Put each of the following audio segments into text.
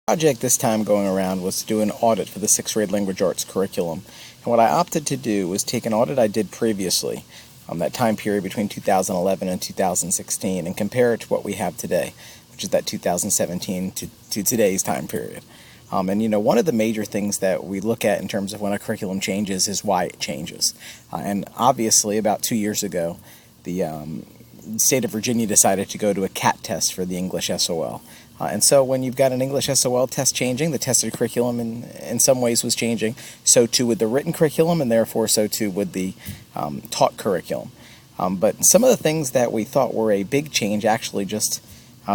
Project this time going around was to do an audit for the 6th grade language arts curriculum. And what I opted to do was take an audit I did previously, that time period between 2011 and 2016, and compare it to what we have today, which is that 2017 to today's time period. And one of the major things that we look at in terms of when a curriculum changes is why it changes. And obviously, about 2 years ago, the state of Virginia decided to go to a CAT test for the English SOL. And so when you've got an English SOL test changing, the tested curriculum in some ways was changing. So too with the written curriculum, and therefore so too with the taught curriculum. But some of the things that we thought were a big change actually just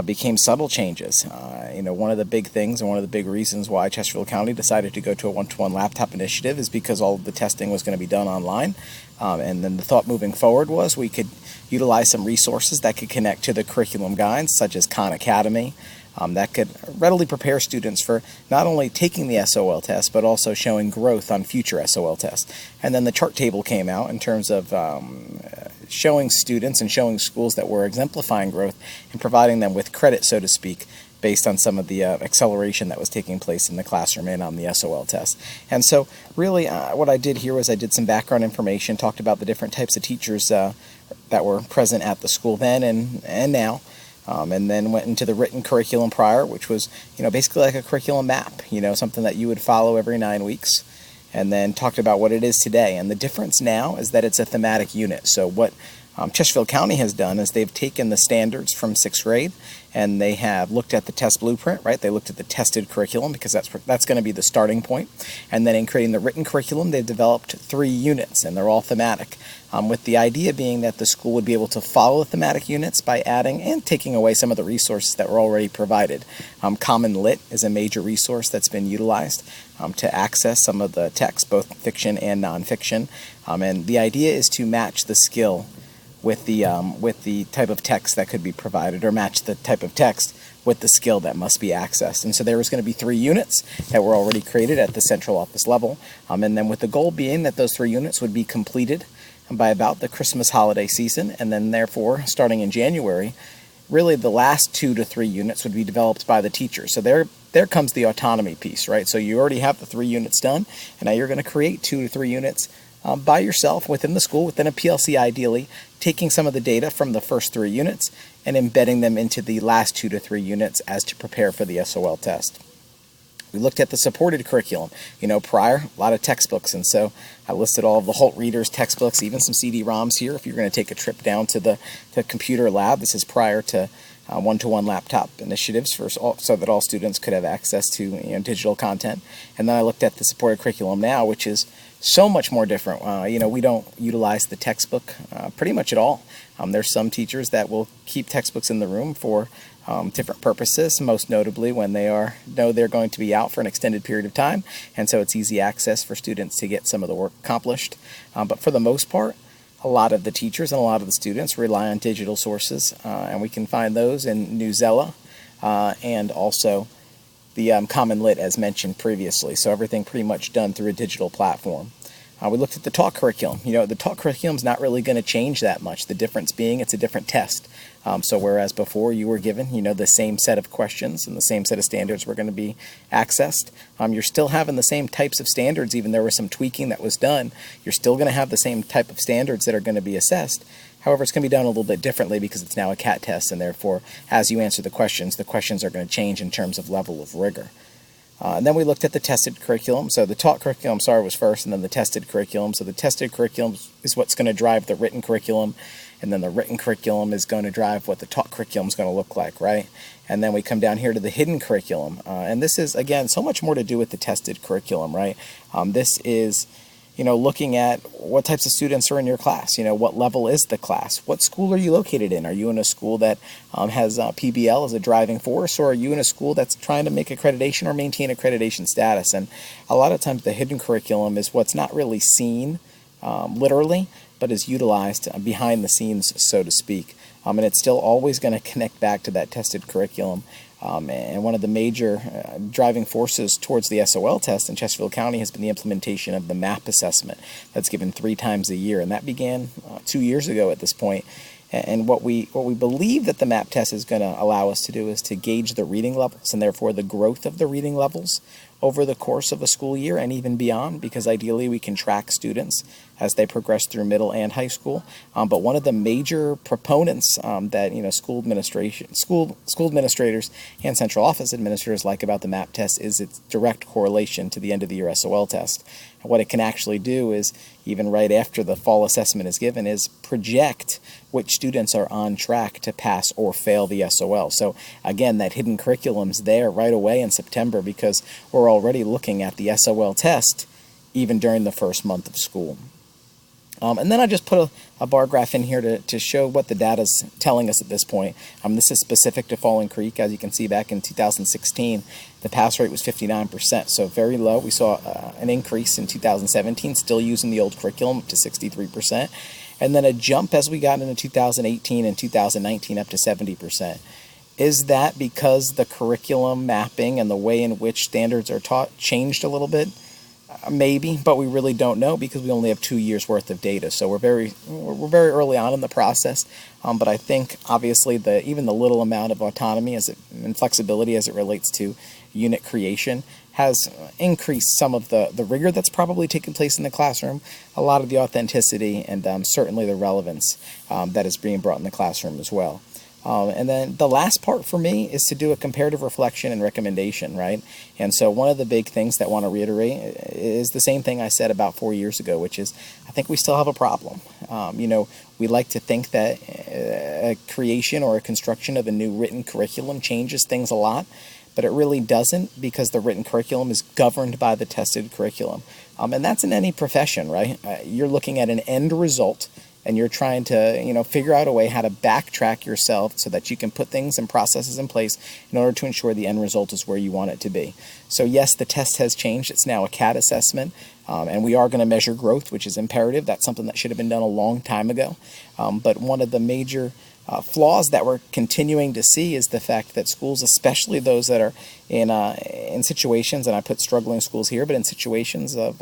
became subtle changes. One of the big things and one of the big reasons why Chesterfield County decided to go to a one-to-one laptop initiative is because all of the testing was going to be done online. And then the thought moving forward was we could utilize some resources that could connect to the curriculum guides, such as Khan Academy, that could readily prepare students for not only taking the SOL test, but also showing growth on future SOL tests. And then the chart table came out in terms of showing students and showing schools that were exemplifying growth and providing them with credit, so to speak, based on some of the acceleration that was taking place in the classroom and on the SOL test. And so really what I did here was I did some background information, talked about the different types of teachers that were present at the school then and now. And then went into the written curriculum prior, which was, basically like a curriculum map, something that you would follow every 9 weeks. And then talked about what it is today. And the difference now is that it's a thematic unit. So what Chesterfield County has done is they've taken the standards from 6th grade and they have looked at the test blueprint, right? They looked at the tested curriculum because that's going to be the starting point. And then in creating the written curriculum, they've developed 3 units and they're all thematic, with the idea being that the school would be able to follow the thematic units by adding and taking away some of the resources that were already provided. Common Lit is a major resource that's been utilized to access some of the text, both fiction and nonfiction. And the idea is to match the skill with the type of text that could be provided, or match the type of text with the skill that must be accessed. And so there was going to be 3 units that were already created at the central office level, and then with the goal being that those 3 units would be completed by about the Christmas holiday season, and then therefore starting in January, really the last 2 to 3 units would be developed by the teacher. So there comes the autonomy piece, right? So you already have the 3 units done, and now you're going to create 2 to 3 units by yourself within the school, within a PLC ideally, taking some of the data from the first 3 units and embedding them into the last 2 to 3 units as to prepare for the SOL test. We looked at the supported curriculum. Prior, a lot of textbooks, and so I listed all of the Holt Readers textbooks, even some CD-ROMs here if you're going to take a trip down to the computer lab. This is prior to one-to-one laptop initiatives so that all students could have access to digital content. And then I looked at the supported curriculum now, which is so much more different. We don't utilize the textbook pretty much at all. There's some teachers that will keep textbooks in the room for different purposes, most notably when they know they're going to be out for an extended period of time, and so it's easy access for students to get some of the work accomplished. But for the most part, a lot of the teachers and a lot of the students rely on digital sources, and we can find those in Newsela and also the Common Lit as mentioned previously. So everything pretty much done through a digital platform. We looked at the taught curriculum. The taught curriculum is not really going to change that much. The difference being it's a different test. So whereas before you were given, the same set of questions and the same set of standards were going to be accessed, you're still having the same types of standards, even there was some tweaking that was done. You're still going to have the same type of standards that are going to be assessed. However, it's going to be done a little bit differently because it's now a CAT test, and therefore, as you answer the questions are going to change in terms of level of rigor. And then we looked at the tested curriculum. So the taught curriculum, was first, and then the tested curriculum. So the tested curriculum is what's going to drive the written curriculum, and then the written curriculum is going to drive what the taught curriculum is going to look like, right? And then we come down here to the hidden curriculum. And this is, again, so much more to do with the tested curriculum, right? This is looking at what types of students are in your class. What level is the class? What school are you located in? Are you in a school that has PBL as a driving force, or are you in a school that's trying to make accreditation or maintain accreditation status? And a lot of times the hidden curriculum is what's not really seen literally, but is utilized behind the scenes, so to speak. And it's still always going to connect back to that tested curriculum. And one of the major driving forces towards the SOL test in Chesterfield County has been the implementation of the MAP assessment that's given 3 times a year. And that began 2 years ago at this point. And what we believe that the MAP test is going to allow us to do is to gauge the reading levels and therefore the growth of the reading levels over the course of a school year and even beyond, because ideally we can track students as they progress through middle and high school. But one of the major proponents that school administrators and central office administrators like about the MAP test is its direct correlation to the end of the year SOL test. And what it can actually do is, even right after the fall assessment is given, is project which students are on track to pass or fail the SOL. So again, that hidden curriculum's there right away in September because we're already looking at the SOL test even during the first month of school. And then I just put a bar graph in here to show what the data's telling us at this point. This is specific to Falling Creek. As you can see, back in 2016, the pass rate was 59%, so very low. We saw an increase in 2017, still using the old curriculum, up to 63%. And then a jump as we got into 2018 and 2019 up to 70%. Is that because the curriculum mapping and the way in which standards are taught changed a little bit? Maybe, but we really don't know because we only have 2 years worth of data. So we're very early on in the process. But I think obviously even the little amount of autonomy and flexibility as it relates to unit creation has increased some of the rigor that's probably taking place in the classroom, a lot of the authenticity, and certainly the relevance that is being brought in the classroom as well. And then the last part for me is to do a comparative reflection and recommendation, right? And so one of the big things that I want to reiterate is the same thing I said about 4 years ago, which is I think we still have a problem. We like to think that a creation or a construction of a new written curriculum changes things a lot, but it really doesn't, because the written curriculum is governed by the tested curriculum. And that's in any profession, right? You're looking at an end result, and you're trying to, figure out a way how to backtrack yourself so that you can put things and processes in place in order to ensure the end result is where you want it to be. So yes, the test has changed. It's now a CAT assessment, and we are going to measure growth, which is imperative. That's something that should have been done a long time ago. But one of the major flaws that we're continuing to see is the fact that schools, especially those that are in situations, and I put struggling schools here, but in situations of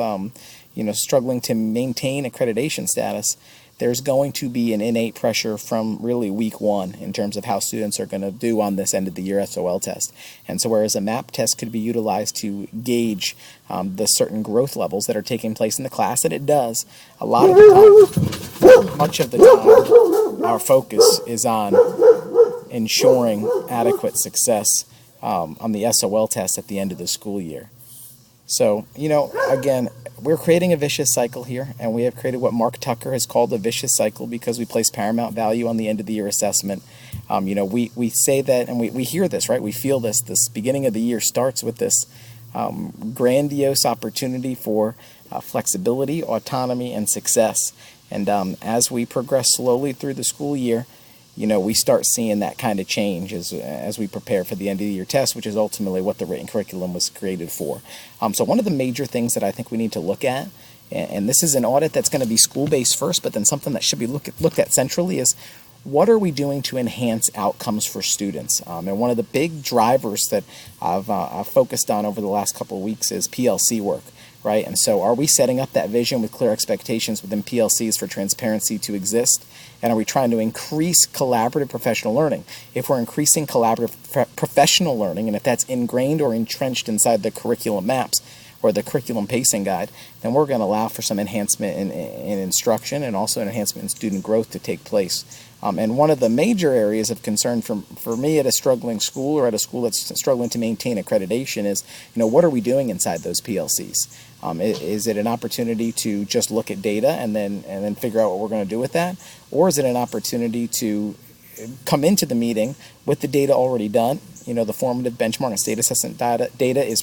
struggling to maintain accreditation status, there's going to be an innate pressure from really week one in terms of how students are going to do on this end of the year SOL test. And so whereas a MAP test could be utilized to gauge the certain growth levels that are taking place in the class, and it does, a lot of the time, much of the time, our focus is on ensuring adequate success on the SOL test at the end of the school year. So, again, we're creating a vicious cycle here, and we have created what Mark Tucker has called a vicious cycle because we place paramount value on the end of the year assessment. We say that, and we hear this, right? We feel this beginning of the year starts with this grandiose opportunity for flexibility, autonomy, and success. And as we progress slowly through the school year, we start seeing that kind of change as we prepare for the end of the year test, which is ultimately what the written curriculum was created for. So one of the major things that I think we need to look at, and this is an audit that's going to be school-based first, but then something that should be looked at centrally, is what are we doing to enhance outcomes for students? And one of the big drivers that I've focused on over the last couple of weeks is PLC work. Right? And so are we setting up that vision with clear expectations within PLCs for transparency to exist? And are we trying to increase collaborative professional learning? If we're increasing collaborative professional learning, and if that's ingrained or entrenched inside the curriculum maps or the curriculum pacing guide, then we're going to allow for some enhancement in instruction and also an enhancement in student growth to take place. And one of the major areas of concern for me at a struggling school or at a school that's struggling to maintain accreditation is, what are we doing inside those PLCs? Is it an opportunity to just look at data and then figure out what we're going to do with that? Or is it an opportunity to come into the meeting with the data already done? The formative benchmark and state assessment data is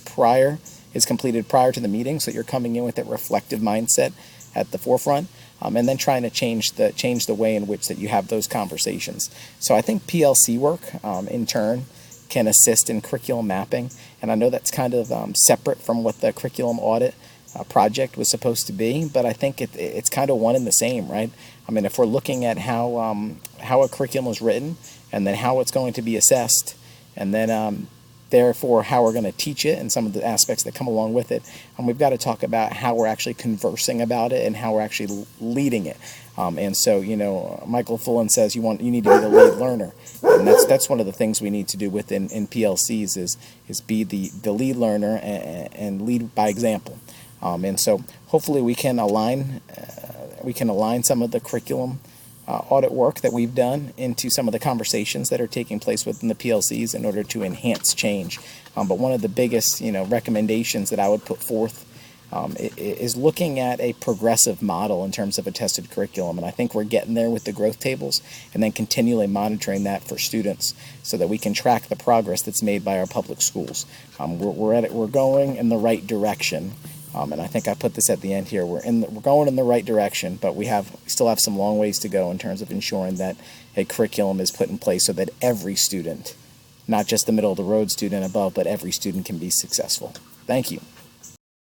completed prior to the meeting, so you're coming in with that reflective mindset at the forefront, and then trying to change the way in which that you have those conversations. So I think PLC work, in turn, can assist in curriculum mapping, and I know that's kind of separate from what the curriculum audit project was supposed to be, but I think it's kind of one and the same, right? I mean, if we're looking at how a curriculum is written, and then how it's going to be assessed, and then therefore how we're going to teach it and some of the aspects that come along with it. We've got to talk about how we're actually conversing about it and how we're actually leading it. And so, Michael Fullen says you need to be the lead learner, and that's one of the things we need to do within PLCs is be the lead learner and lead by example. And so hopefully we can align some of the curriculum audit work that we've done into some of the conversations that are taking place within the PLCs in order to enhance change. But one of the biggest recommendations that I would put forth is looking at a progressive model in terms of a tested curriculum, and I think we're getting there with the growth tables, and then continually monitoring that for students so that we can track the progress that's made by our public schools. We're going in the right direction, and I think I put this at the end here. We're going in the right direction, but we still have some long ways to go in terms of ensuring that a curriculum is put in place so that every student, not just the middle of the road student above, but every student can be successful. Thank you.